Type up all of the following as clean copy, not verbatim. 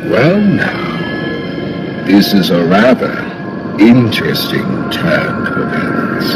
Well now, this is a rather interesting turn of events.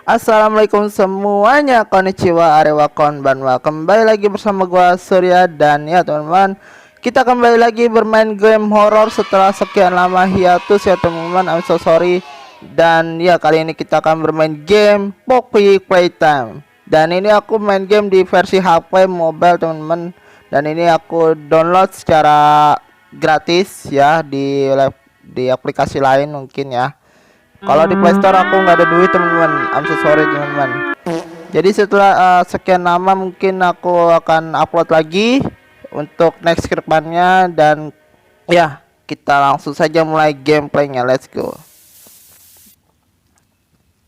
Assalamualaikum semuanya, konnichiwa, arewa konbanwa. Kembali lagi bersama gua Surya, dan ya teman-teman, kita kembali lagi bermain game horror setelah sekian lama hiatus ya teman-teman. I'm so sorry. Dan ya kali ini kita akan bermain game Poppy Playtime. Dan ini aku main game di versi HP mobile teman-teman. Dan ini aku download secara gratis ya di aplikasi lain mungkin ya. Kalau di Playstore aku nggak ada duit teman-teman. I'm so sorry teman-teman. Jadi setelah sekian lama mungkin aku akan upload lagi untuk next ke depannya. Dan ya kita langsung saja mulai gameplaynya. Let's go.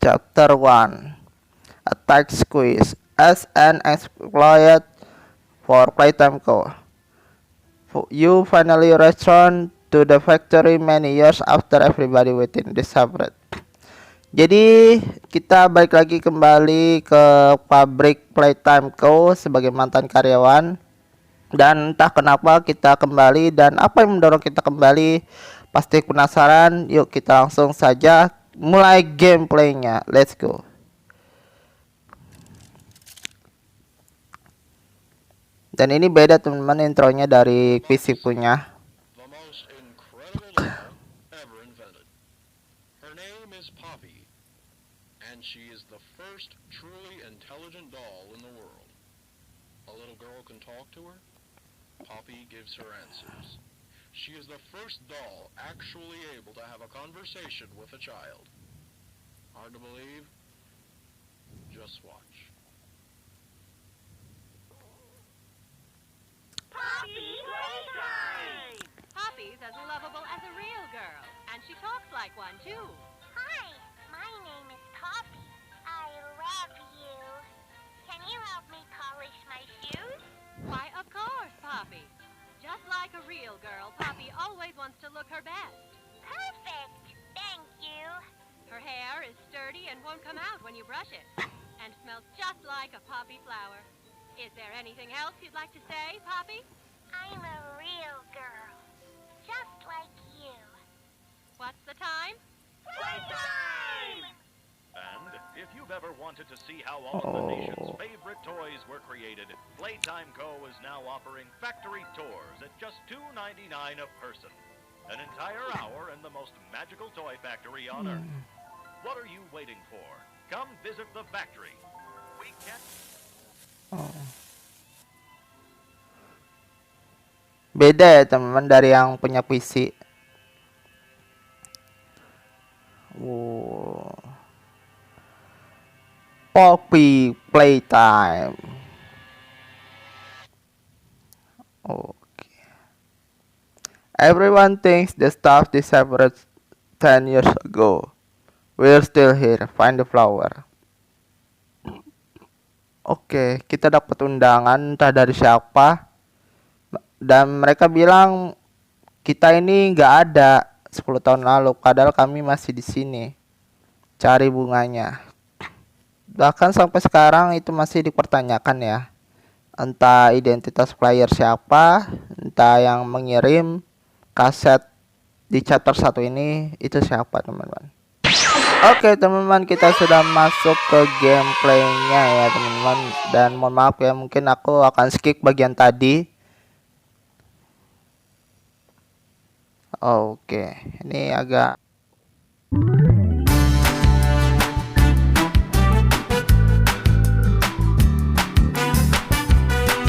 Chapter 1, Attack Squeeze as an exploit for Playtime Co. You finally return to the factory many years after everybody within discovered. Jadi kita balik lagi kembali ke pabrik Playtime Co. sebagai mantan karyawan. Dan entah kenapa kita kembali dan apa yang mendorong kita kembali, pasti penasaran. Yuk kita langsung saja mulai gameplaynya. Let's go. Dan ini beda teman-teman intronya dari PC punya. The most incredible doll ever invented. Her name is Poppy, and she is the first truly intelligent doll in the world. A little girl can talk to her. Poppy gives her answers. She is the first doll actually able to have a conversation with a child. Hard to believe? Just watch. Poppy Playtime! Poppy's as lovable as a real girl, and she talks like one, too. Hi, my name is Poppy. I love you. Can you help me polish my shoes? Why, of course, Poppy. Just like a real girl, Poppy always wants to look her best. Perfect. Thank you. Her hair is sturdy and won't come out when you brush it, and smells just like a poppy flower. Is there anything else you'd like to say, Poppy? I'm a real girl. Just like you. What's the time? Playtime! And if you've ever wanted to see how all of the nation's favorite toys were created, Playtime Co. is now offering factory tours at just $2.99 a person. An entire hour in the most magical toy factory on Earth. What are you waiting for? Come visit the factory. We can... Beda ya teman-teman dari yang punya PC. Poppy Playtime. Okay. Everyone thinks the stuff disappeared 10 years ago. We're still here. Find the flower. Oke, kita dapat undangan entah dari siapa. Dan mereka bilang kita ini nggak ada 10 tahun lalu, padahal kami masih di sini cari bunganya. Bahkan sampai sekarang itu masih dipertanyakan ya. Entah identitas player siapa, entah yang mengirim kaset di chapter 1 ini itu siapa teman-teman. Oke teman-teman, kita sudah masuk ke gameplaynya ya teman-teman. Dan mohon maaf ya, mungkin aku akan skip bagian tadi. Oke, ini agak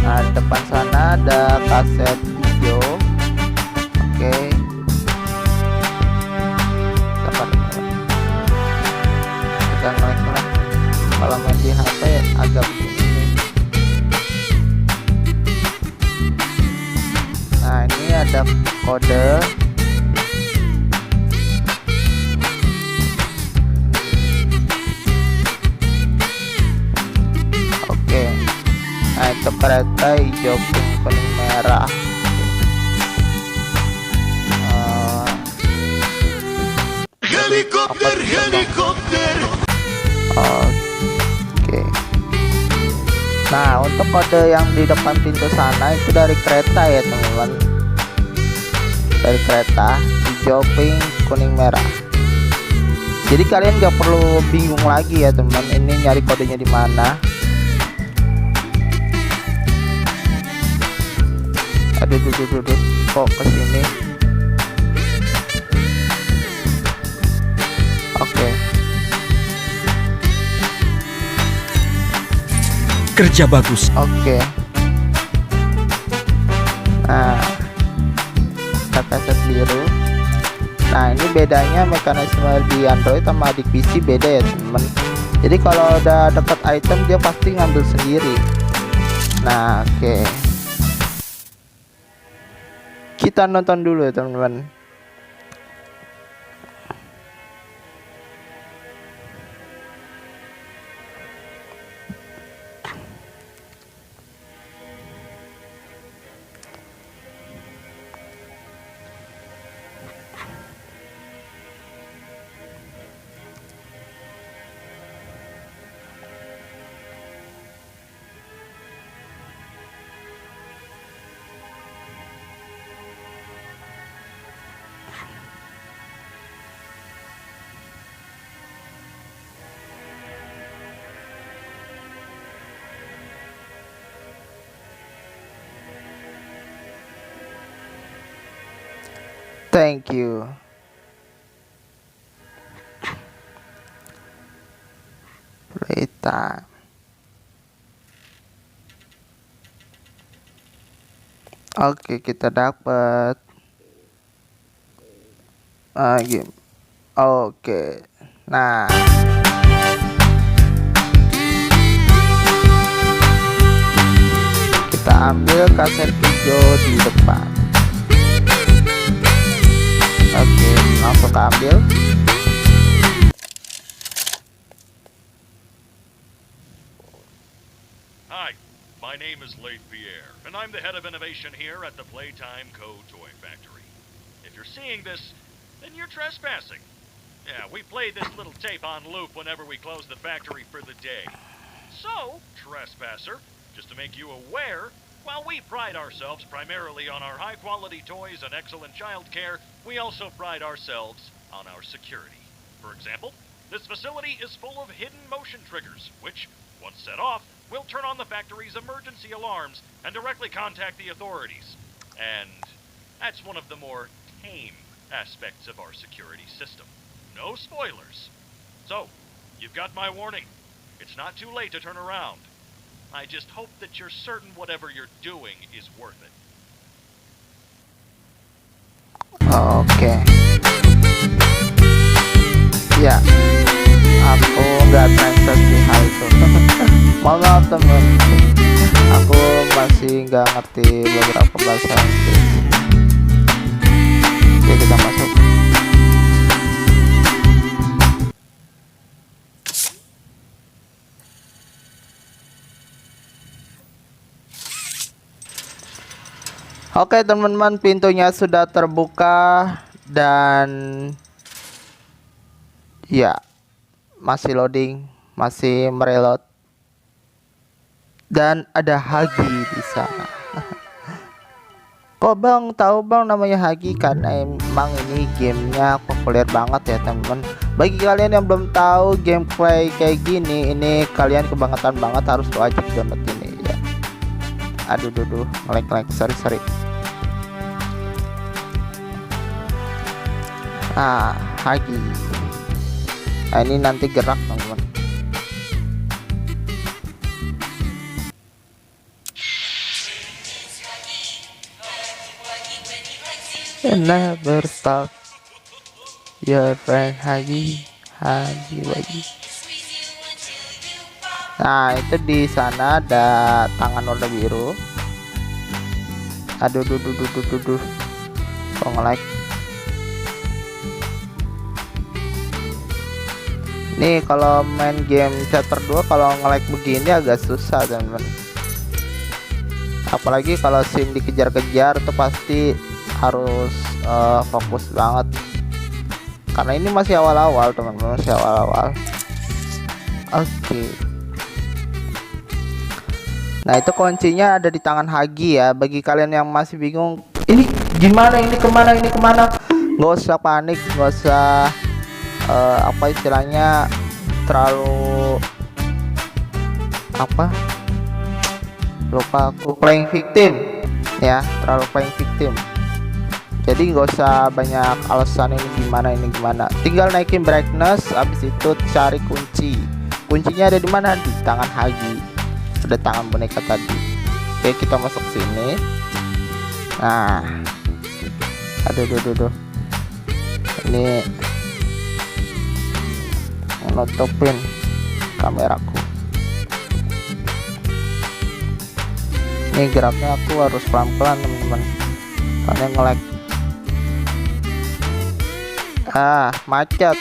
nah, depan sana ada kaset video. Oke. Kita ngelek-ngelek. Kalau main di HP agak begini. Nah, ini ada kode. Nah itu kereta hijau, pink, kuning, merah. Helikopter, helikopter. Oke. Nah, untuk kode yang di depan pintu sana itu dari kereta ya teman-teman. Dari kereta hijau, pink, kuning, merah. Jadi kalian gak perlu bingung lagi ya teman-teman, ini nyari kodenya di mana. Aduh, kok kesini. Oke. Kerja bagus. Oke. Nah, kaset biru. Nah, ini bedanya mekanisme di Android sama di PC beda ya teman. Jadi kalau udah dapat item dia pasti ngambil sendiri. Nah, oke. Kita nonton dulu ya teman-teman. Thank you. Playtime. Oke, kita dapat game. Oke. Nah, kita ambil kaset hijau di depan. Oke, langsung ambil. Hi, my name is Leith Pierre, and I'm the head of innovation here at the Playtime Co. Toy Factory. If you're seeing this, then you're trespassing. Yeah, we play this little tape on loop whenever we close the factory for the day. So, trespasser, just to make you aware, while we pride ourselves primarily on our high-quality toys and excellent child care, we also pride ourselves on our security. For example, this facility is full of hidden motion triggers, which, once set off, will turn on the factory's emergency alarms and directly contact the authorities. And that's one of the more tame aspects of our security system. No spoilers. So, you've got my warning. It's not too late to turn around. I just hope that you're certain whatever you're doing is worth it. Oke. Ya, aku nggak translate di hal itu. Mohon maaf teman, aku masih nggak ngerti beberapa bahasa Inggris. Oke, kita masuk. Oke teman-teman, pintunya sudah terbuka dan ya masih loading, masih mereload dan ada Hagi di sana. Kok bang tahu bang namanya Hagi? Karena emang ini gamenya populer banget ya teman-teman. Bagi kalian yang belum tahu gameplay kayak gini, ini kalian kebangetan banget, harus wajib download ini ya. Aduh ngelag, sorry. Hagi. Nah, ini nanti gerak teman-teman. Never stop your friend Hagi lagi. Nah, itu di sana ada tangan warna biru. Aduh. Kok nge-like. Nih kalau main game chapter 2 kalau nge-like begini agak susah teman-teman. Apalagi kalau sim dikejar-kejar itu pasti harus fokus banget. Karena ini masih awal-awal teman-teman, masih awal-awal. Oke. Nah, itu kuncinya ada di tangan Hagi ya. Bagi kalian yang masih bingung, ini gimana, ini kemana, nggak usah panik, nggak usah apa istilahnya terlalu apa, lupa aku, playing victim ya, terlalu playing victim. Jadi nggak usah banyak alasan ini gimana, tinggal naikin brightness, habis itu cari kuncinya ada di mana, di tangan Hagi, ada tangan boneka tadi. Oke, kita masuk sini. Nah, aduh, ini nutupin kameraku. Ini geraknya aku harus pelan-pelan teman-teman, karena nge-lag. Macet,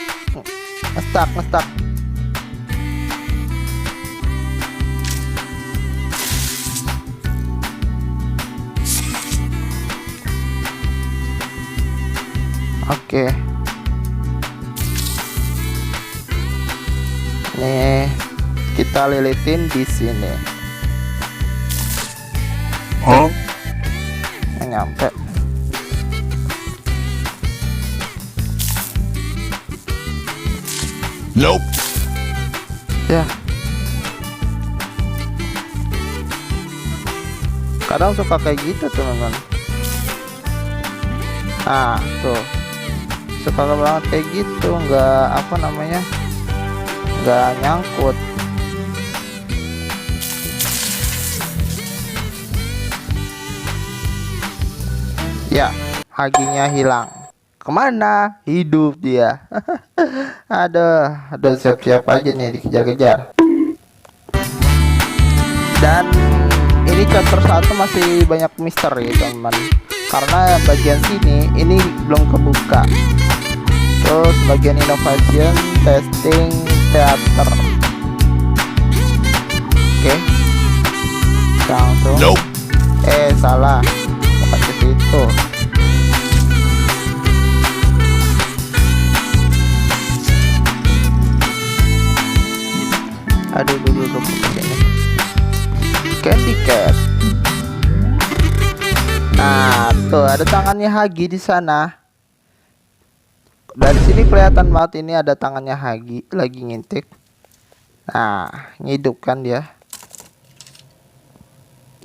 ngestak. Oke. Nih, kita lilitin di sini. Nggak nyampe. Nope. Ya. Kadang suka kayak gitu teman-teman. Tuh. Suka banget kayak gitu, nggak apa namanya, nggak nyangkut. Ya, Haginya hilang. Kemana? Hidup dia. Aduh, siap-siap aja nih dikejar-kejar. Dan ini chapter 1 masih banyak misteri teman, karena bagian sini ini belum kebuka. Terus bagian innovation, testing, teater. Oke. Langsung. Nope. Salah. Bukan ke situ. Aduh, dulu ke sini. Candy Cat. Nah, tuh ada tangannya Hagi di sana. Dari sini kelihatan banget ini ada tangannya Hagi lagi ngintip. Nah, ngidupkan dia.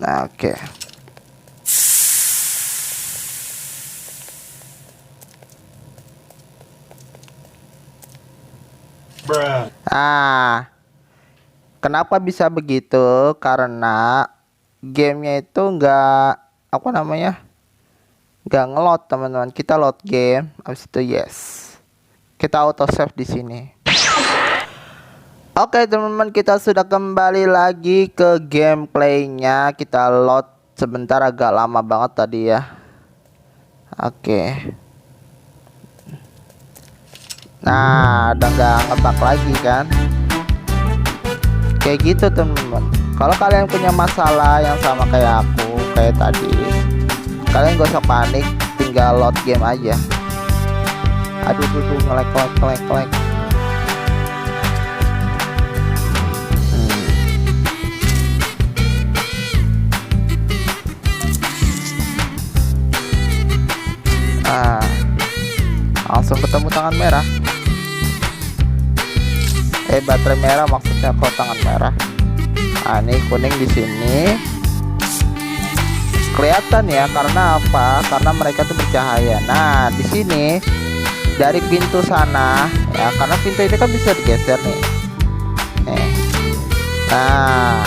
Nah, oke. Kenapa bisa begitu? Karena gamenya itu nggak apa namanya, nggak ngeload teman-teman. Kita load game, habis itu yes, kita auto save di sini. Oke teman-teman, kita sudah kembali lagi ke gameplaynya. Kita load sebentar, agak lama banget tadi ya. Oke. Nah, udah nggak ngebug lagi kan? Kayak gitu teman-teman. Kalau kalian punya masalah yang sama kayak aku, kayak tadi, kalian gak usah panik, tinggal load game aja. Aduh, ngelag. Langsung ketemu tangan merah. Baterai merah maksudnya, kok tangan merah. Ini kuning di sini. Kelihatan ya, karena apa? Karena mereka tuh bercahaya. Nah, di sini dari pintu sana ya, karena pintu ini kan bisa digeser nih. Nah,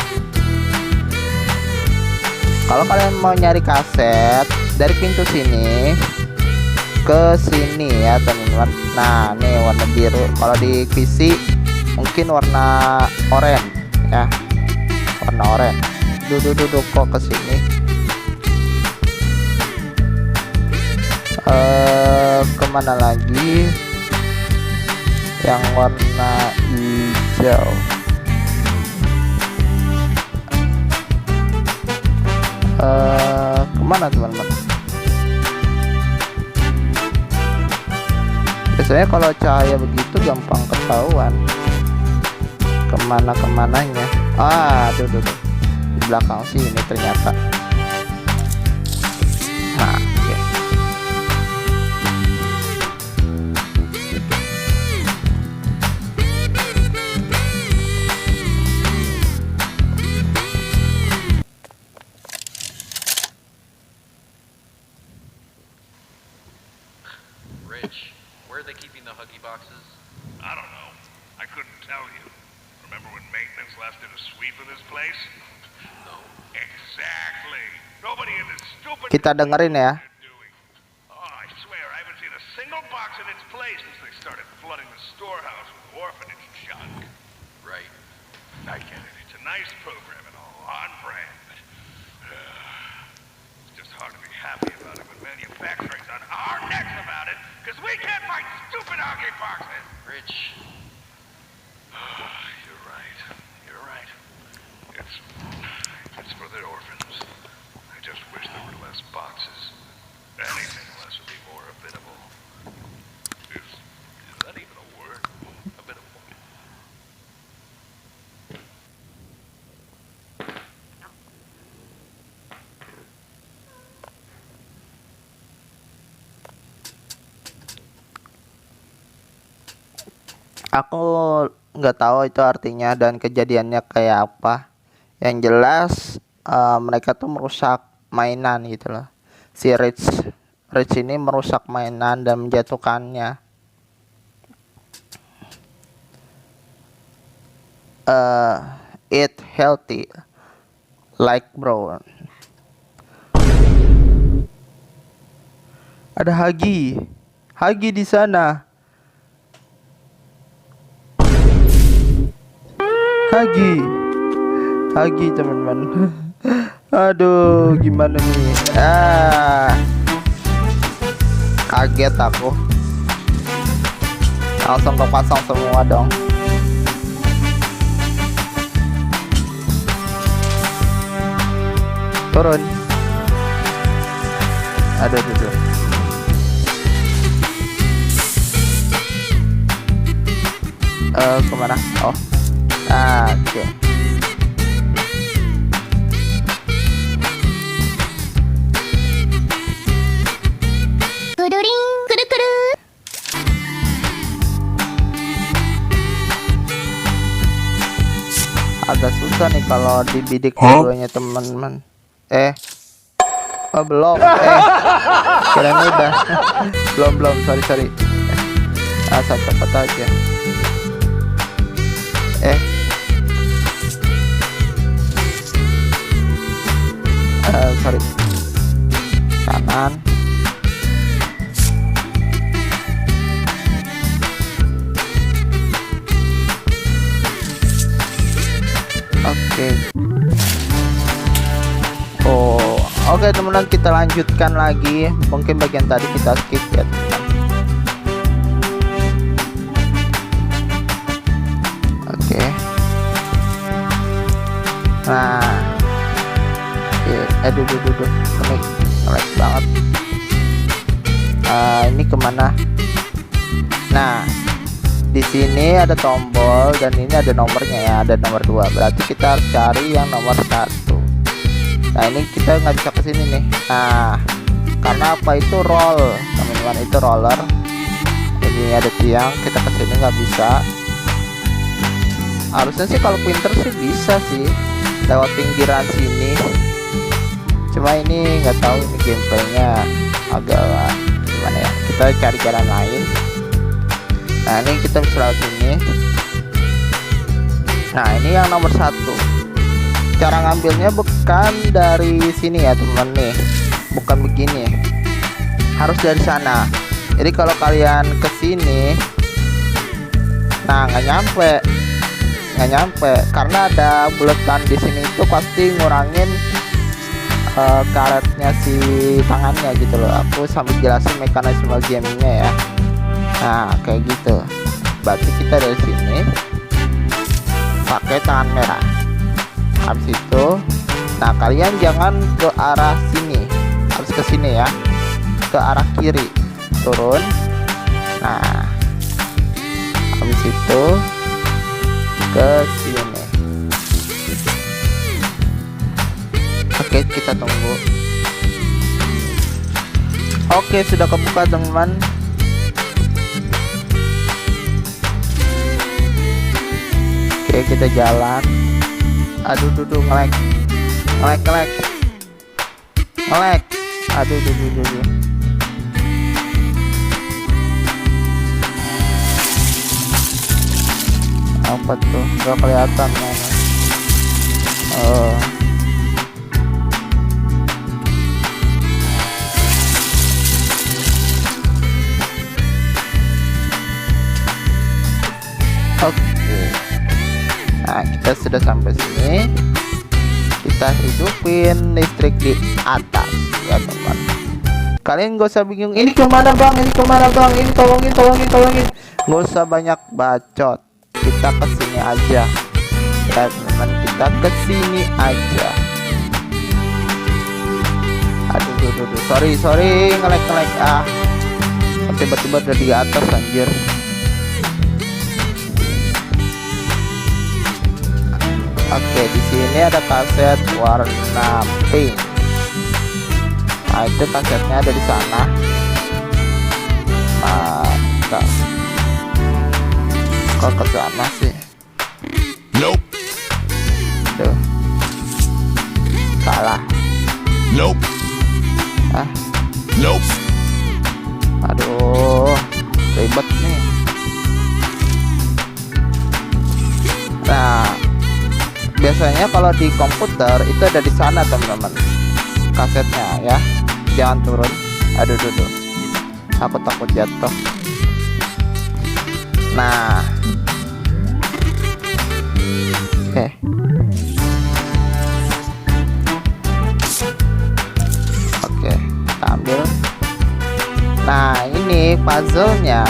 kalau kalian mau nyari kaset dari pintu sini ke sini ya teman-teman. Nah, nih warna biru. Kalau di PC mungkin warna oranye ya, warna oranye. Duduk kok ke sini. Kemana lagi? Yang warna hijau. Kemana teman-teman? Biasanya kalau cahaya begitu gampang ketahuan kemana-kemananya. Tuh. di belakang sini ternyata. Nah, oke. Rich, where are they keeping the Huggy boxes? I don't know. I couldn't tell you. Remember when maintenance left it a sweep of this place? No. Exactly. Nobody in this stupid... Kita dengerin ya. Oh, I swear, I haven't seen a single box in its place since they started flooding the storehouse with orphanage junk. Right. I get it. It's a nice program and all, on brand, but... it's just hard to be happy about it when manufacturing's on our necks about it, because we can't find stupid hockey boxes! Rich, You're right. You're right. It's for the orphans. I just wish there were less boxes. Anything less would be more habitable. Is that even a word? Habitable. Aku nggak tahu itu artinya dan kejadiannya kayak apa. Yang jelas mereka tuh merusak mainan gitu loh. Si Rich ini merusak mainan dan menjatuhkannya. Eat healthy like brown. Ada Huggy di sana. Huggy teman-teman. Aduh, gimana nih? Kaget aku. Langsung kepasang semua dong. Turun. Aduh. Kemana? Oh. Oke. Agak susah nih kalau dibidik keduanya teman-teman. Oh belum. Kirain udah. belum. Sorry. Asal cepat aja. Sorry. Kanan. Oke. Oke teman-teman, kita lanjutkan lagi. Mungkin bagian tadi kita skip ya teman-teman. Oke. Nah. Duduk. Ngelag banget. Ini kemana? Nah, di sini ada tombol dan ini ada nomornya ya, ada nomor 2. Berarti kita harus cari yang nomor 1. Nah, ini kita nggak bisa kesini nih. Nah, karena apa? Itu roll, teman-teman, itu roller. Ini ada tiang, kita kesini nggak bisa. Harusnya sih kalau pinter sih bisa sih lewat pinggiran sini. Cuma ini nggak tahu ini gameplaynya agak gimana ya. Kita cari jalan lain. Nah, ini kita bisa lewat sini. Nah, ini yang nomor 1. Cara ngambilnya bukan dari sini ya teman nih, bukan begini, harus dari sana. Jadi kalau kalian kesini, nah nggak nyampe karena ada buletan di sini itu pasti ngurangin karetnya si tangannya gitu loh. Aku sambil jelasin mekanisme gamingnya ya. Nah kayak gitu. Berarti kita dari sini pakai tangan merah. Habis itu, nah kalian jangan ke arah sini, harus ke sini ya, ke arah kiri, turun. Nah habis itu ke sini. kita tunggu. Oke, sudah kebuka teman-teman. Oke, kita jalan. Aduh, ngelek. Aduh. Apa tuh? Gak kelihatan mana. Oh. Oke. Nah, kita sudah sampai sini. Kita hidupin listrik di atas ya teman. Kalian gak usah bingung, ini kemana bang, ini tolongin. Gak usah banyak bacot, kita kesini aja ya teman, kita kesini aja. Aduh, sorry ngelek tiba-tiba udah di atas anjir. Oke, di sini ada kaset warna pink. Nah, itu kasetnya ada di sana. Mantap. Kok ke sana sih? Nope. Tuh. Salah. Nope. Nope. Aduh, ribet nih. Nah, biasanya kalau di komputer itu ada di sana teman-teman, kasetnya ya, jangan turun. Aduh, aku takut jatuh. Nah, oke, kita ambil. Nah, ini puzzle-nya.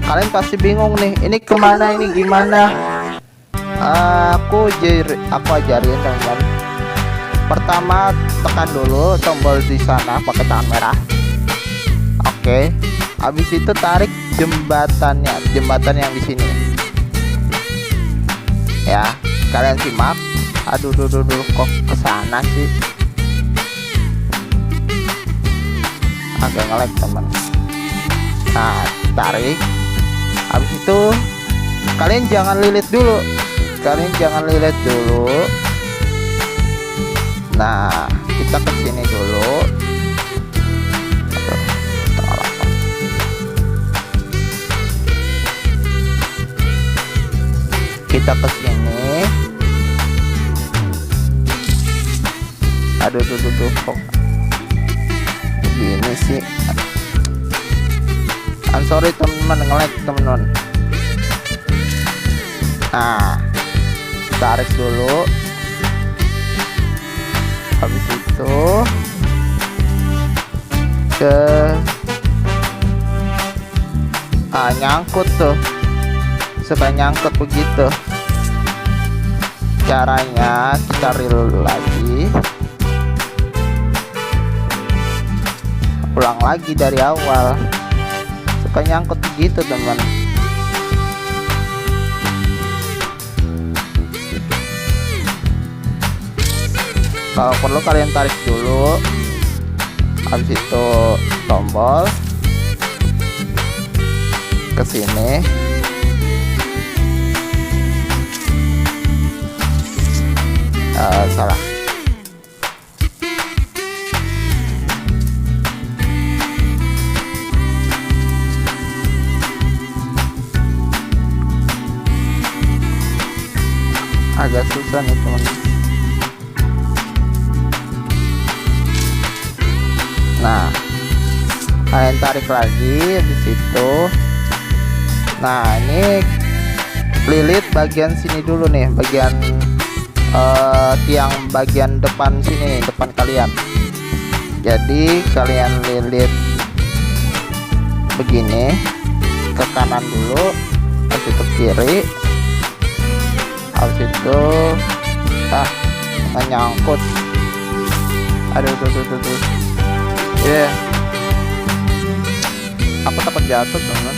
Kalian pasti bingung nih, ini kemana, ini gimana? Aku ajarin teman-teman. Pertama tekan dulu tombol di sana pakai tangan merah. Oke. Habis itu tarik jembatan yang di sini. Ya, kalian simak. Aduh, kok kesana sih? Agak ngelek teman. Nah, tarik. Habis itu kalian jangan lilit dulu. Nah, kita kesini dulu. Kita kesini. Aduh, kok gini sih? I'm sorry teman-teman, nge-lag teman-teman. Nah, tarik dulu. Habis itu nyangkut tuh, suka nyangkut begitu. Caranya kita reel lagi, ulang lagi dari awal. Suka nyangkut begitu teman. Kalau perlu kalian tarik dulu. Habis itu tombol ke sini. Salah. Agak susah nih teman. Nah, kalian tarik lagi di situ. Nah, ini lilit bagian sini dulu nih, bagian tiang bagian depan sini, depan kalian. Jadi kalian lilit begini, ke kanan dulu, habis itu kiri, habis itu nyangkut. Aduh. Aku takut jatuh teman.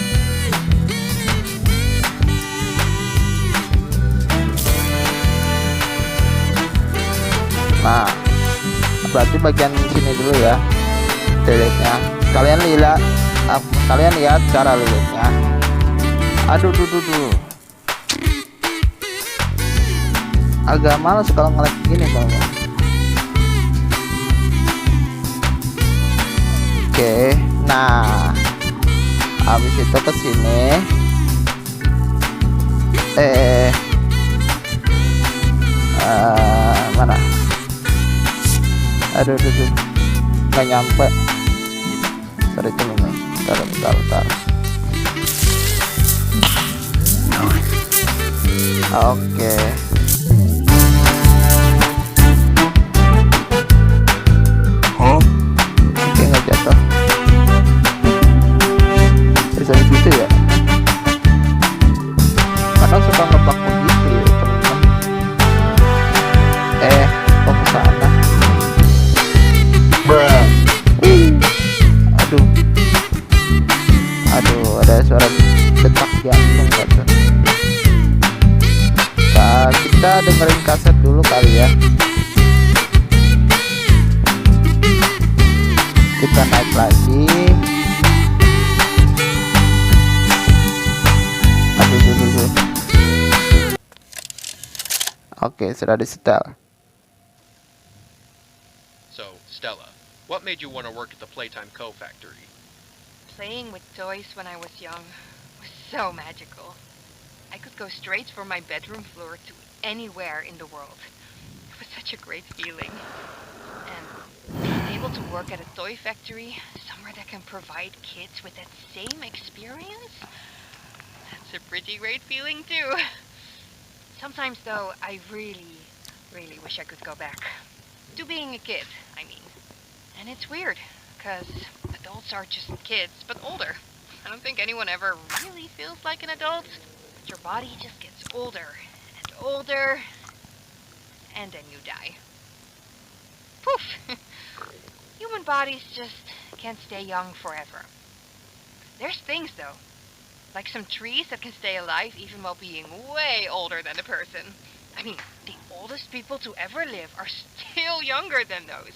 Nah, berarti bagian sini dulu ya delete-nya. Kalian lihat cara lilitnya. Aduh duh. Agak males kalau nge-lag gini teman-teman. Oke, nah habis itu ke sini. Mana? Aduh, nggak nyampe. Sorry teman-teman. Bentar. Oke. Oke, nggak jatuh. Bisa begitu ya? Kadang suka ngebug begitu ya teman-teman. Kok ke sana? Aduh, ada suara detak jantung gitu. Nah, kita dengerin kaset dulu kali ya. Kita naik lagi. Aduh. Oke, sudah disetel. So, Stella, what made you want to work at the Playtime Co. factory? Playing with toys when I was young was so magical. I could go straight from my bedroom floor to anywhere in the world. It was such a great feeling. And being able to work at a toy factory, somewhere that can provide kids with that same experience, that's a pretty great feeling too. Sometimes though, I really wish I could go back. To being a kid, I mean. And it's weird, because adults are just kids, but older. I don't think anyone ever really feels like an adult. Your body just gets older and older, and then you die. Poof! Human bodies just can't stay young forever. There's things, though, like some trees that can stay alive even while being way older than a person. I mean, the oldest people to ever live are still younger than those.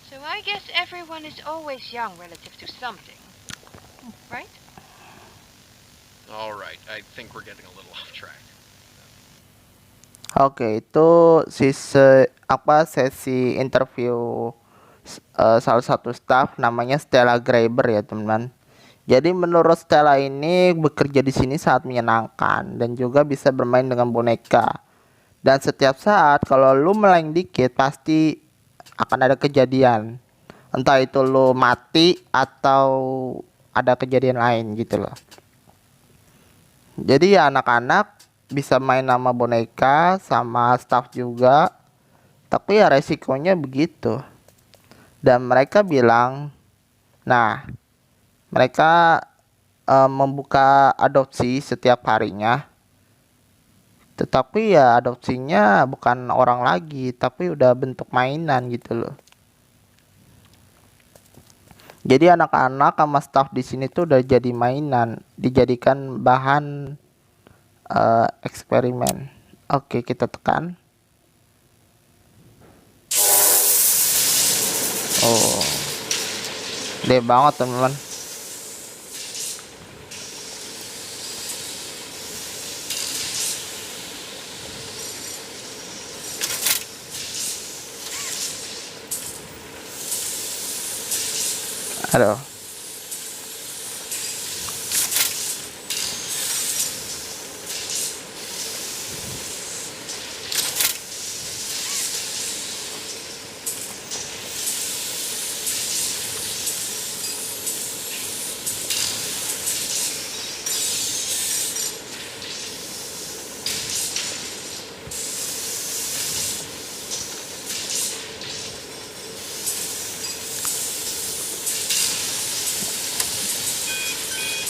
So I guess everyone is always young relative to something, right? All right, I think we're getting a little off track. Oke, itu sesi interview salah satu staff namanya Stella Graber ya teman-teman. Jadi menurut Stella ini bekerja di sini sangat menyenangkan dan juga bisa bermain dengan boneka. Dan setiap saat kalau lu meleng dikit pasti akan ada kejadian. Entah itu lu mati atau ada kejadian lain gitu loh. Jadi ya anak-anak bisa main sama boneka sama staff juga. Tapi ya resikonya begitu. Dan mereka bilang, nah mereka membuka adopsi setiap harinya. Tetapi ya adopsinya bukan orang lagi, tapi udah bentuk mainan gitu loh. Jadi anak-anak sama staff di sini tuh udah jadi mainan, dijadikan bahan eksperimen. Oke, kita tekan. Oh, gede banget teman-teman. Aduh.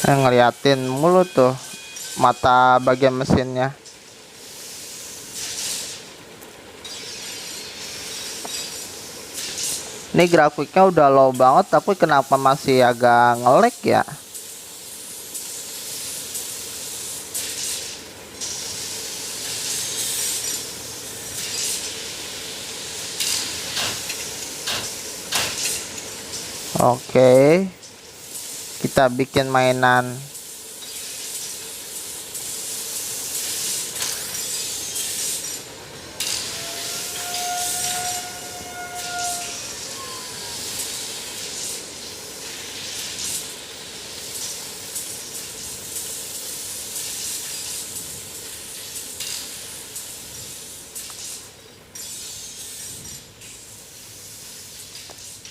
Ngeliatin mulu tuh mata bagian mesinnya. Ini grafiknya udah low banget tapi kenapa masih agak nge-lag ya? Oke, kita bikin mainan.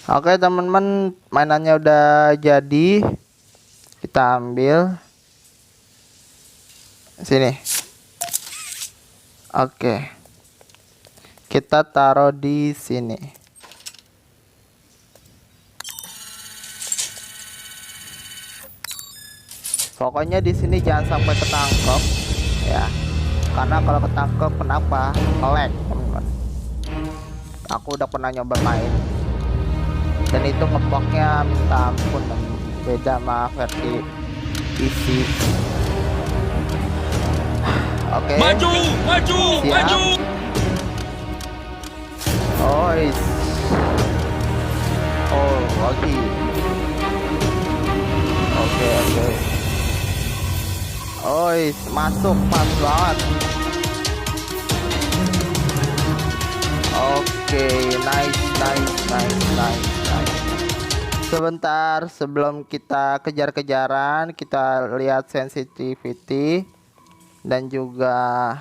Oke teman-teman, mainannya udah jadi. Kita ambil sini. Oke, kita taruh di sini. Pokoknya di sini jangan sampai ketangkep ya, karena kalau ketangkep kenapa? Lag teman-teman. Aku udah pernah nyoba main dan itu ngebugnya minta ampun, beda sama versi PC. Oke, maju siap. maju. Oh oke. Masuk pas banget. Oke, nice. Sebentar, sebelum kita kejar-kejaran, kita lihat sensitivity dan juga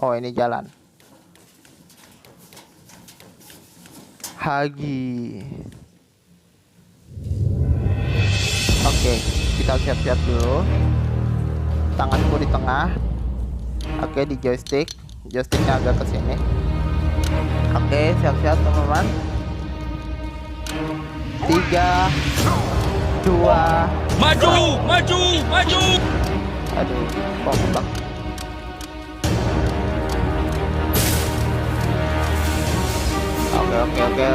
ini jalan. Hagi. Oke, kita siap-siap dulu. Tanganku di tengah. Oke, di joysticknya agak ke sini. Oke, siap-siap teman-teman. 3 2 Maju. Aduh, kok kebak. Oke.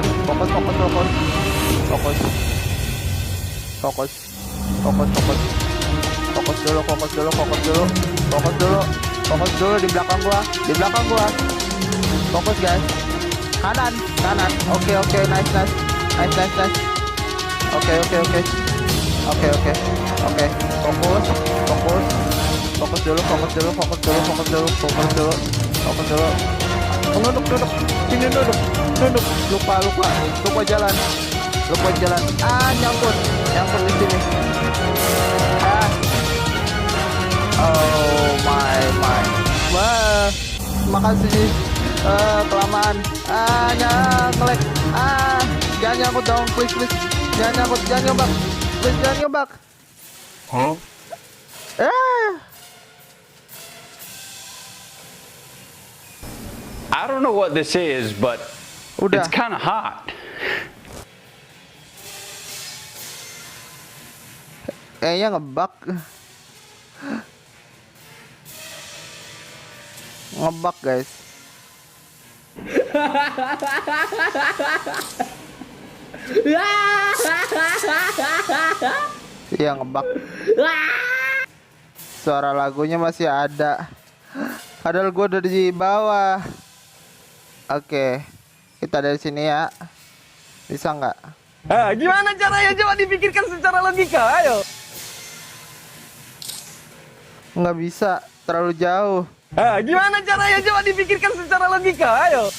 Fokus dulu di belakang gua. Fokus guys. Kanan. Oke, nice. Oke. Fokus dulu. Duduk. Lupa jalan. Nyangkut di sini. Oh my. Wah, makasih. Kelamaan. Nge-lag. Jangan nyangkut dong, please. Jangan nyombak. Please jangan nyombak. Huh? I don't know what this is, but Udah. it's kind of hot. Kayaknya ngebug guys. Iya ngebug. Suara lagunya masih ada. Padahal gue udah di bawah. Oke, kita dari sini ya. Bisa nggak? Gimana caranya? Coba dipikirkan secara logika, ayo. Nggak bisa, terlalu jauh. Gimana caranya? Coba dipikirkan secara logika, ayo.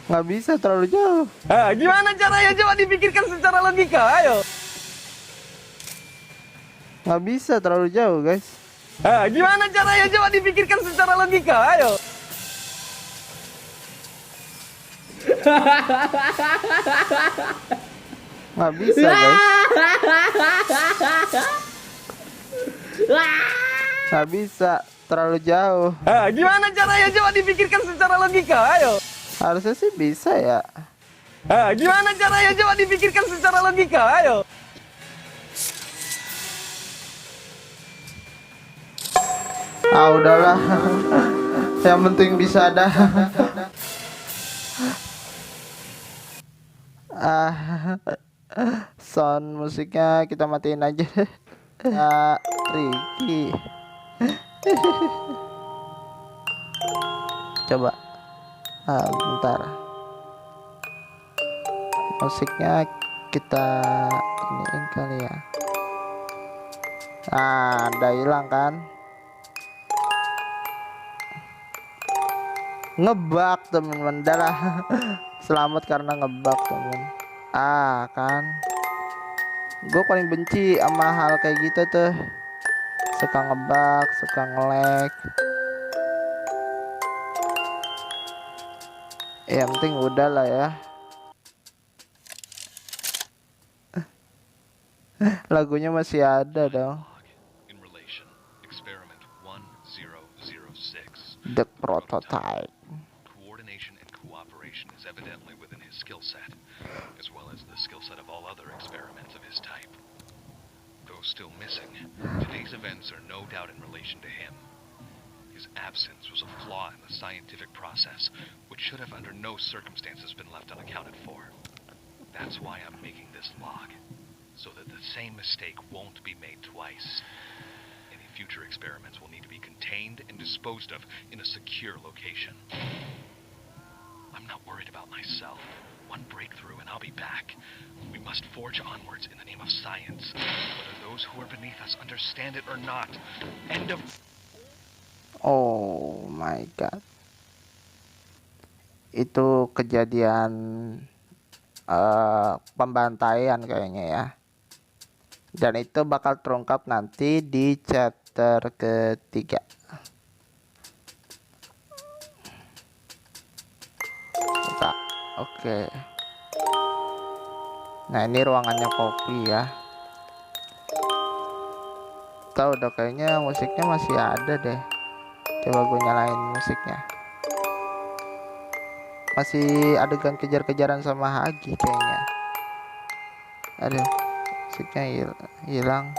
Nggak bisa, terlalu jauh. Gimana caranya? Coba dipikirkan secara logika, ayo. Nggak bisa, terlalu jauh guys. Gimana caranya? Coba dipikirkan secara logika, ayo. Nggak bisa guys. Nggak bisa, terlalu jauh. Gimana caranya? Coba dipikirkan secara logika, ayo. Harusnya sih bisa ya. Gimana caranya? Coba dipikirkan secara logika, ayo. Udahlah. Yang penting bisa ada. Sound musiknya kita matiin aja. Ricky. Coba Bentar, musiknya kita iniin kali ya. Nah, udah hilang kan? Ngebug teman-teman, darah. Selamat karena ngebug teman. Kan gue paling benci sama hal kayak gitu tuh, suka ngebug, suka nge-lag. Yang penting udah lah ya. Lagunya masih ada dong. The Prototype. Coordination and cooperation is evidently within his skill set, as well as the skill set of all other experiments of his type. Though still missing, today's events are no doubt in relation to him. His absence was a flaw in the scientific process, which should have under no circumstances been left unaccounted for. That's why I'm making this log, so that the same mistake won't be made twice. Any future experiments will need to be contained and disposed of in a secure location. I'm not worried about myself. One breakthrough and I'll be back. We must forge onwards in the name of science, whether those who are beneath us understand it or not. End of... Oh my god. Itu kejadian pembantaian kayaknya ya. Dan itu bakal terungkap nanti di chapter ketiga. Oke. Nah, ini ruangannya Poppy ya. Tahu udah kayaknya musiknya masih ada deh. Coba gue nyalain musiknya. Masih adegan kejar-kejaran sama Hagi kayaknya. Aduh, musiknya hilang.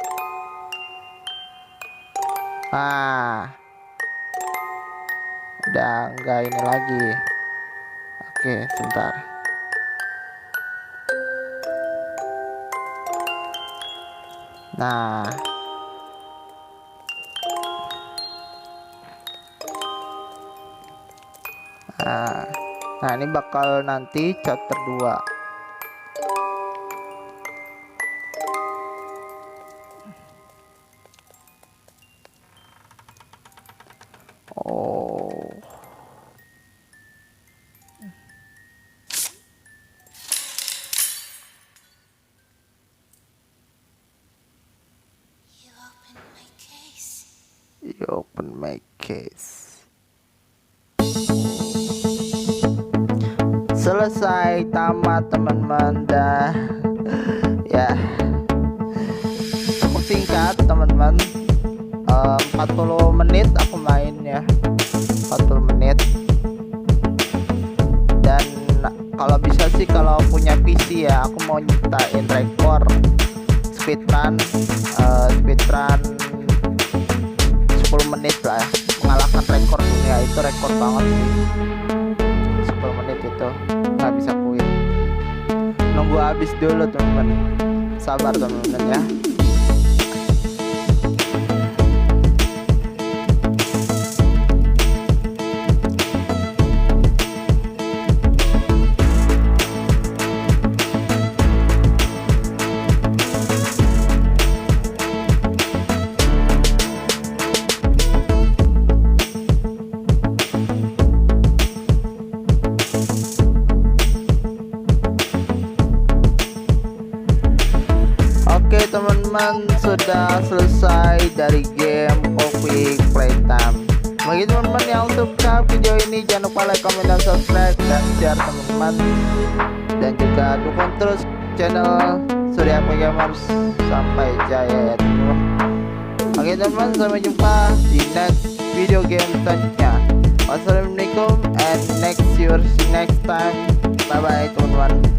Udah enggak ini lagi. Oke, sebentar. Nah, ini bakal nanti chapter 2. You open my case. Selesai, tamat teman-teman. Dah ya, cukup singkat teman-teman. 40 menit aku main ya, 40 menit. Dan kalau bisa sih, kalau punya PC ya, aku mau nyiptain rekor speedrun 10 menit lah ya, mengalahkan rekor dunia. Itu rekor banget sih, 10 menit itu nggak bisa quit. Nunggu habis dulu teman-teman, sabar teman-teman ya. Teman-teman, sudah selesai dari game Poppy Playtime. Bagi teman-teman yang suka video ini, jangan lupa like, comment, dan subscribe, dan share teman-teman. Dan juga dukung terus channel Surya Gamers sampai jaya ya teman-teman. Oke teman-teman, sampai jumpa di next video game selanjutnya. Wassalamualaikum and see you next time. Bye bye teman-teman.